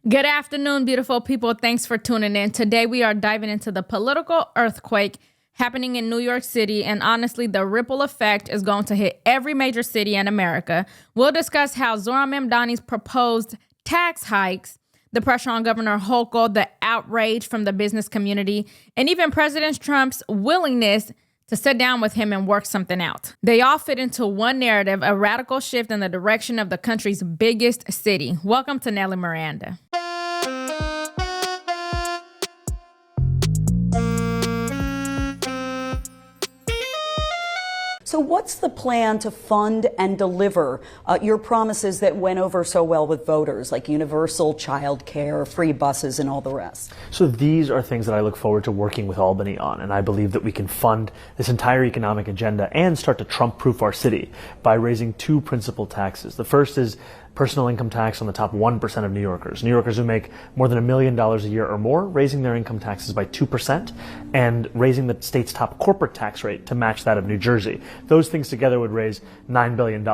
Good afternoon, beautiful people. Thanks for tuning in. Today we are diving into the political earthquake happening in New York City, and honestly, the ripple effect is going to hit every major city in America. We'll discuss how Zohran Mamdani's proposed tax hikes, the pressure on Governor Hochul, the outrage from the business community, and even President Trump's willingness to sit down with him and work something out. They all fit into one narrative, a radical shift in the direction of the country's biggest city. Welcome to Nelly Miranda. So what's the plan to fund and deliver your promises that went over so well with voters, like universal child care, free buses, and all the rest? So these are things that I look forward to working with Albany on, and I believe that we can fund this entire economic agenda and start to Trump-proof our city by raising two principal taxes. The first is personal income tax on the top 1% of New Yorkers. New Yorkers who make more than $1 million a year or more, raising their income taxes by 2% and raising the state's top corporate tax rate to match that of New Jersey. Those things together would raise $9 billion,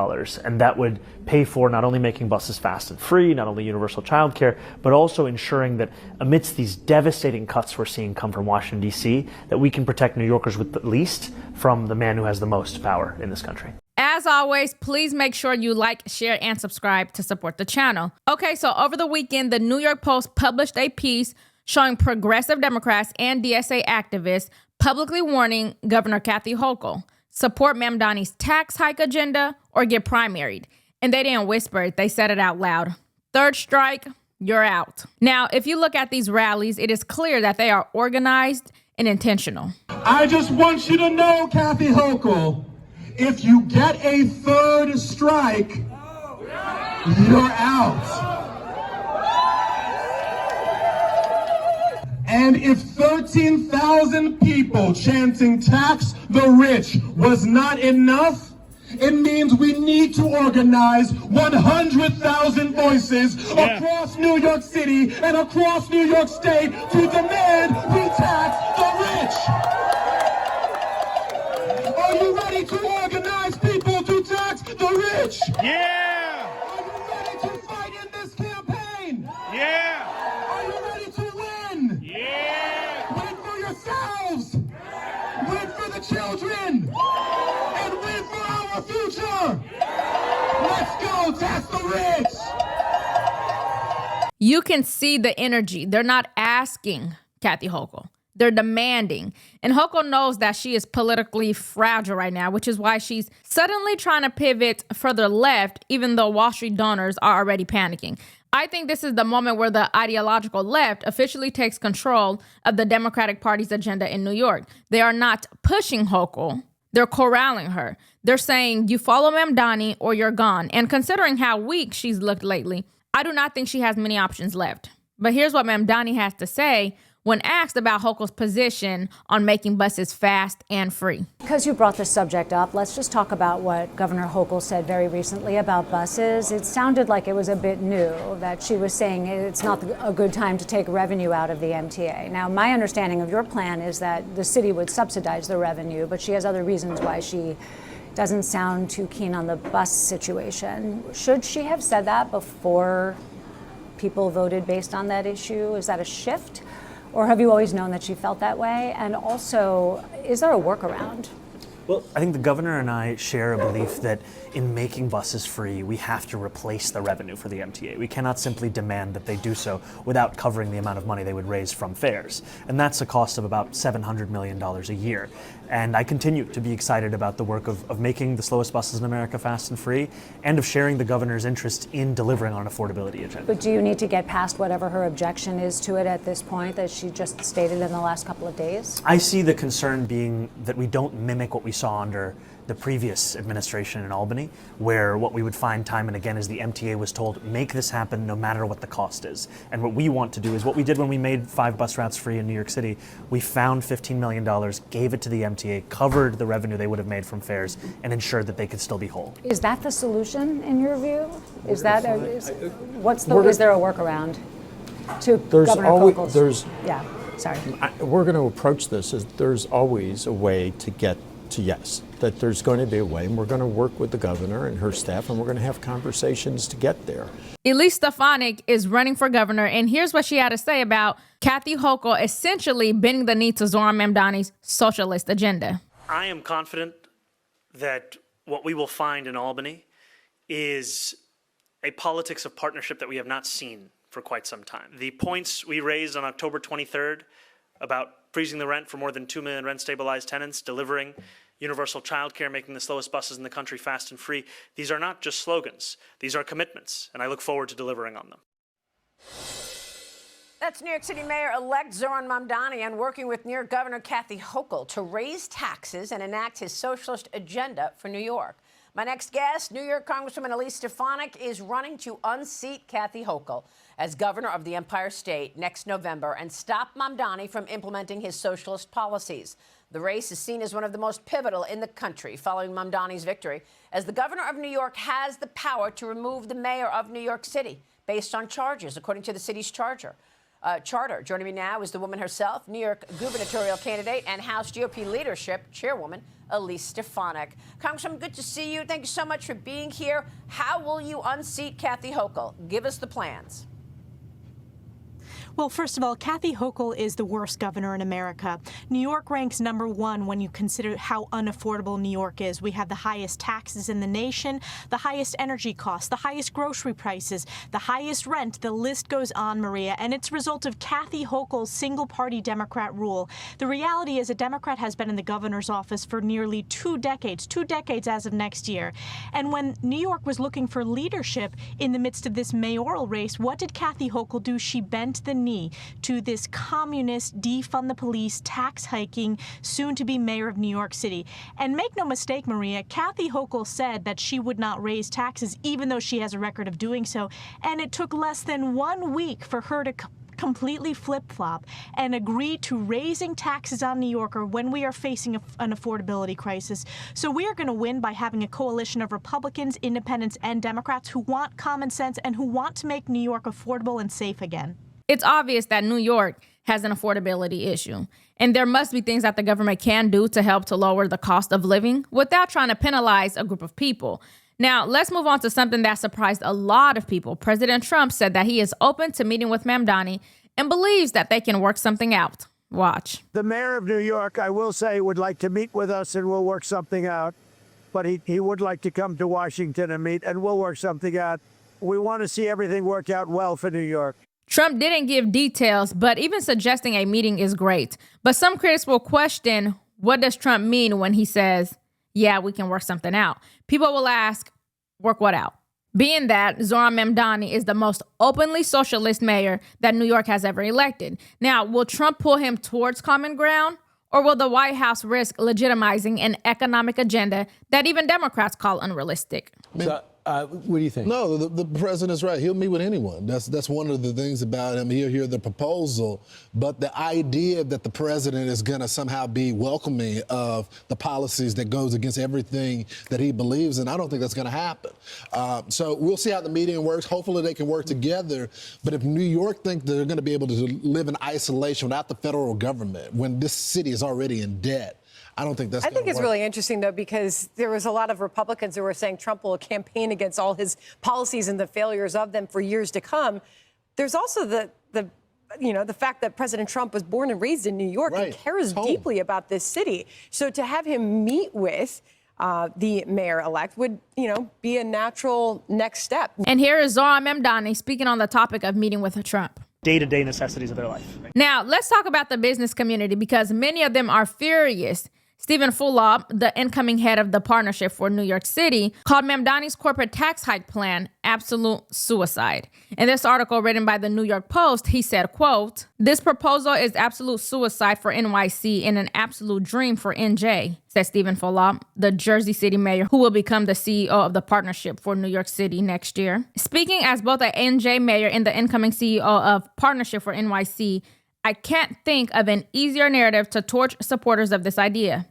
and that would pay for not only making buses fast and free, not only universal child care, but also ensuring that amidst these devastating cuts we're seeing come from Washington, D.C., that we can protect New Yorkers with the least from the man who has the most power in this country. As always, please make sure you like, share, and subscribe to support the channel. Okay, so over the weekend, the New York Post published a piece showing progressive Democrats and DSA activists publicly warning Governor Kathy Hochul, support Mamdani's tax hike agenda or get primaried. And they didn't whisper it, they said it out loud. Third strike, you're out. Now, if you look at these rallies, it is clear that they are organized and intentional. I just want you to know, Kathy Hochul, if you get a third strike, you're out. And if 13,000 people chanting tax the rich was not enough, it means we need to organize 100,000 voices across New York City and across New York State to demand we tax the rich. Are you ready to organize people to tax the rich? Yeah! Are you ready to fight in this campaign? Yeah! Are you ready to win? Yeah! Win for yourselves! Win for the children! And win for our future! Let's go tax the rich! You can see the energy. They're not asking Kathy Hochul. They're demanding. And Hochul knows that she is politically fragile right now, which is why she's suddenly trying to pivot further left, even though Wall Street donors are already panicking. I think this is the moment where the ideological left officially takes control of the Democratic Party's agenda in New York. They are not pushing Hochul. They're corralling her. They're saying, you follow Mamdani or you're gone. And considering how weak she's looked lately, I do not think she has many options left. But here's what Mamdani has to say when asked about Hochul's position on making buses fast and free. Because you brought this subject up, let's just talk about what Governor Hochul said very recently about buses. It sounded like it was a bit new, that she was saying it's not a good time to take revenue out of the MTA. Now, my understanding of your plan is that the city would subsidize the revenue, but she has other reasons why she doesn't sound too keen on the bus situation. Should she have said that before people voted based on that issue? Is that a shift? Or have you always known that she felt that way? And also, is there a workaround? Well, I think the governor and I share a belief that in making buses free, we have to replace the revenue for the MTA. We cannot simply demand that they do so without covering the amount of money they would raise from fares. And that's a cost of about $700 million a year. And I continue to be excited about the work of making the slowest buses in America fast and free, and of sharing the governor's interest in delivering on an affordability agenda. But do you need to get past whatever her objection is to it at this point that she just stated in the last couple of days? I see the concern being that we don't mimic what we saw under the previous administration in Albany, where what we would find time and again is the MTA was told, make this happen no matter what the cost is. And what we want to do is what we did when we made 5 bus routes free in New York City. We found $15 million, gave it to the MTA, covered the revenue they would have made from fares, and ensured that they could still be whole. Is that the solution in your view? Is there a workaround to Governor Hochul's? We're going to approach this as there's always a way to get to yes, that there's going to be a way, and we're going to work with the governor and her staff, and we're going to have conversations to get there. Elise Stefanik is running for governor, and here's what she had to say about Kathy Hochul essentially bending the knee to Zohran Mamdani's socialist agenda. I am confident that what we will find in Albany is a politics of partnership that we have not seen for quite some time. The points we raised on October 23rd about freezing the rent for more than 2 million rent-stabilized tenants, delivering universal childcare, making the slowest buses in the country fast and free, these are not just slogans. These are commitments, and I look forward to delivering on them. That's New York City Mayor-elect Zohran Mamdani and working with New York Governor Kathy Hochul to raise taxes and enact his socialist agenda for New York. My next guest, New York Congresswoman Elise Stefanik, is running to unseat Kathy Hochul as governor of the Empire State next November and stop Mamdani from implementing his socialist policies. The race is seen as one of the most pivotal in the country following Mamdani's victory, as the governor of New York has the power to remove the mayor of New York City based on charges, according to the city's charter. Joining me now is the woman herself, New York gubernatorial candidate and House GOP leadership chairwoman, Elise Stefanik. Congresswoman, good to see you. Thank you so much for being here. How will you unseat Kathy Hochul? Give us the plans. Well, first of all, Kathy Hochul is the worst governor in America. New York ranks #1 when you consider how unaffordable New York is. We have the highest taxes in the nation, the highest energy costs, the highest grocery prices, the highest rent. The list goes on, Maria, and it's a result of Kathy Hochul's single-party Democrat rule. The reality is a Democrat has been in the governor's office for nearly 2 decades as of next year. And when New York was looking for leadership in the midst of this mayoral race, what did Kathy Hochul do? She bent the knee to this communist, defund the police, tax hiking, soon-to-be mayor of New York City. And make no mistake, Maria, Kathy Hochul said that she would not raise taxes, even though she has a record of doing so. And it took less than 1 week for her to completely flip-flop and agree to raising taxes on New Yorker when we are facing an affordability crisis. So we are going to win by having a coalition of Republicans, independents, and Democrats who want common sense and who want to make New York affordable and safe again. It's obvious that New York has an affordability issue, and there must be things that the government can do to help to lower the cost of living without trying to penalize a group of people. Now, let's move on to something that surprised a lot of people. President Trump said that he is open to meeting with Mamdani and believes that they can work something out. Watch. The mayor of New York, I will say, would like to meet with us and we'll work something out. But he would like to come to Washington and meet, and we'll work something out. We want to see everything work out well for New York. Trump didn't give details, but even suggesting a meeting is great. But some critics will question, what does Trump mean when he says, yeah, we can work something out? People will ask, work what out? Being that Zohran Mamdani is the most openly socialist mayor that New York has ever elected. Now, will Trump pull him towards common ground? Or will the White House risk legitimizing an economic agenda that even Democrats call unrealistic? What do you think? No, the president's right. He'll meet with anyone. That's one of the things about him. He'll hear the proposal, but the idea that the president is going to somehow be welcoming of the policies that goes against everything that he believes in, I don't think that's going to happen. So we'll see how the meeting works. Hopefully they can work together. But if New York think they're going to be able to live in isolation without the federal government, when this city is already in debt, I don't think that's. I think it's really interesting, though, because there was a lot of Republicans who were saying Trump will campaign against all his policies and the failures of them for years to come. There's also the fact that President Trump was born and raised in New York and cares deeply about this city. So to have him meet with the mayor-elect would, be a natural next step. And here is Zohran Mamdani speaking on the topic of meeting with Trump. Day-to-day necessities of their life. Now, let's talk about the business community because many of them are furious. Stephen Fulop, the incoming head of the Partnership for New York City, called Mamdani's corporate tax hike plan absolute suicide. In this article written by the New York Post, he said, quote, "This proposal is absolute suicide for NYC and an absolute dream for NJ," said Stephen Fulop, the Jersey City mayor who will become the CEO of the Partnership for New York City next year. Speaking as both a NJ mayor and the incoming CEO of Partnership for NYC, I can't think of an easier narrative to torch supporters of this idea,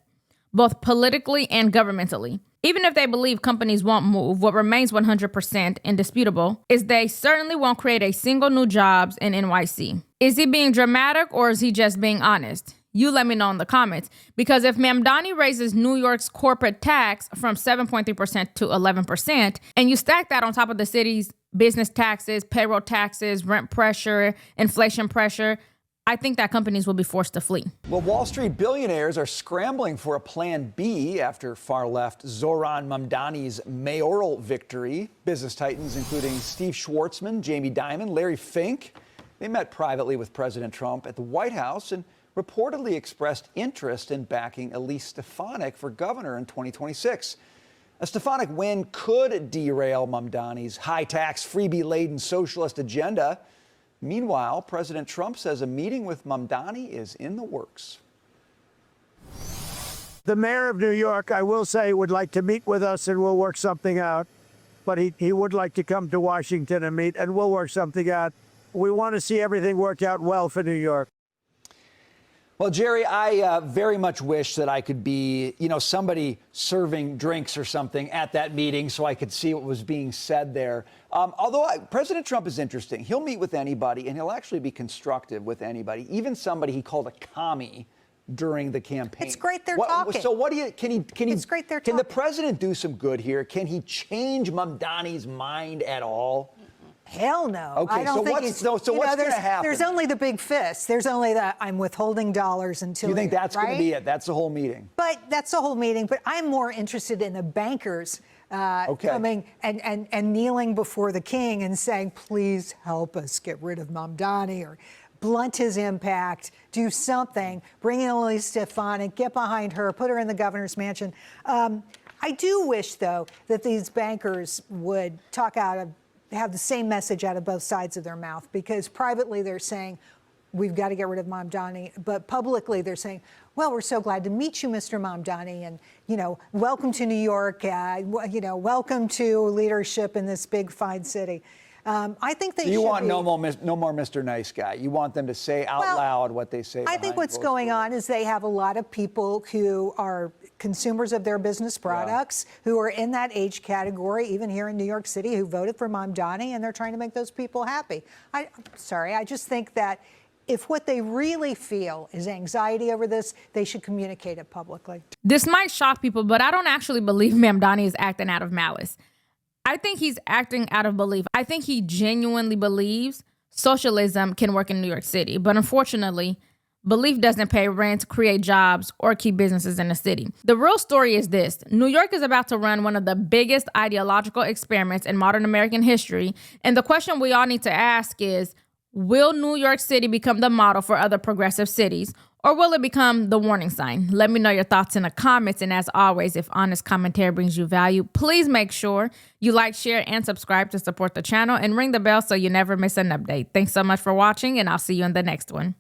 both politically and governmentally. Even if they believe companies won't move, what remains 100% indisputable is they certainly won't create a single new jobs in NYC. Is he being dramatic or is he just being honest? You let me know in the comments. Because if Mamdani raises New York's corporate tax from 7.3% to 11%, and you stack that on top of the city's business taxes, payroll taxes, rent pressure, inflation pressure, I think that companies will be forced to flee. Well, Wall Street billionaires are scrambling for a plan B after far-left Zohran Mamdani's mayoral victory. Business titans including Steve Schwartzman, Jamie Dimon, Larry Fink, they met privately with President Trump at the White House and reportedly expressed interest in backing Elise Stefanik for governor in 2026. A Stefanik win could derail Mamdani's high-tax, freebie-laden socialist agenda. Meanwhile, President Trump says a meeting with Mamdani is in the works. The mayor of New York, I will say, would like to meet with us and we'll work something out. But he would like to come to Washington and meet, and we'll work something out. We want to see everything work out well for New York. Well, Jerry, I very much wish that I could be, somebody serving drinks or something at that meeting so I could see what was being said there. Although President Trump is interesting. He'll meet with anybody, and he'll actually be constructive with anybody, even somebody he called a commie during the campaign. It's great they're talking. So what do you, can he, It's great they're can the talking. president do some good here? Can he change Mamdani's mind at all? Hell no. Okay, I don't so think what's, he's, so what's going to happen? There's only the big fist. There's only that I'm withholding dollars until You think that's going right? to be it? That's the whole meeting? But that's the whole meeting. But I'm more interested in the bankers coming and kneeling before the king and saying, please help us get rid of Mamdani or blunt his impact, do something, bring in Elise Stefanik, get behind her, put her in the governor's mansion. I do wish, though, that these bankers would have the same message out of both sides of their mouth, because privately they're saying, we've got to get rid of Mamdani, but publicly they're saying, well, we're so glad to meet you, Mr. Mamdani, and, welcome to New York, welcome to leadership in this big, fine city. I think they You want no more Mr. Nice Guy. You want them to say out loud what they say. I think what's going on is they have a lot of people who are consumers of their business products, who are in that age category, even here in New York City, who voted for Mamdani, and they're trying to make those people happy. I just think that if what they really feel is anxiety over this, they should communicate it publicly. This might shock people, but I don't actually believe Mamdani is acting out of malice. I think he's acting out of belief. I think he genuinely believes socialism can work in New York City. But unfortunately, belief doesn't pay rent, create jobs, or keep businesses in the city. The real story is this. New York is about to run one of the biggest ideological experiments in modern American history. And the question we all need to ask is, will New York City become the model for other progressive cities? Or will it become the warning sign? Let me know your thoughts in the comments. And as always, if honest commentary brings you value, please make sure you like, share, and subscribe to support the channel and ring the bell so you never miss an update. Thanks so much for watching, and I'll see you in the next one.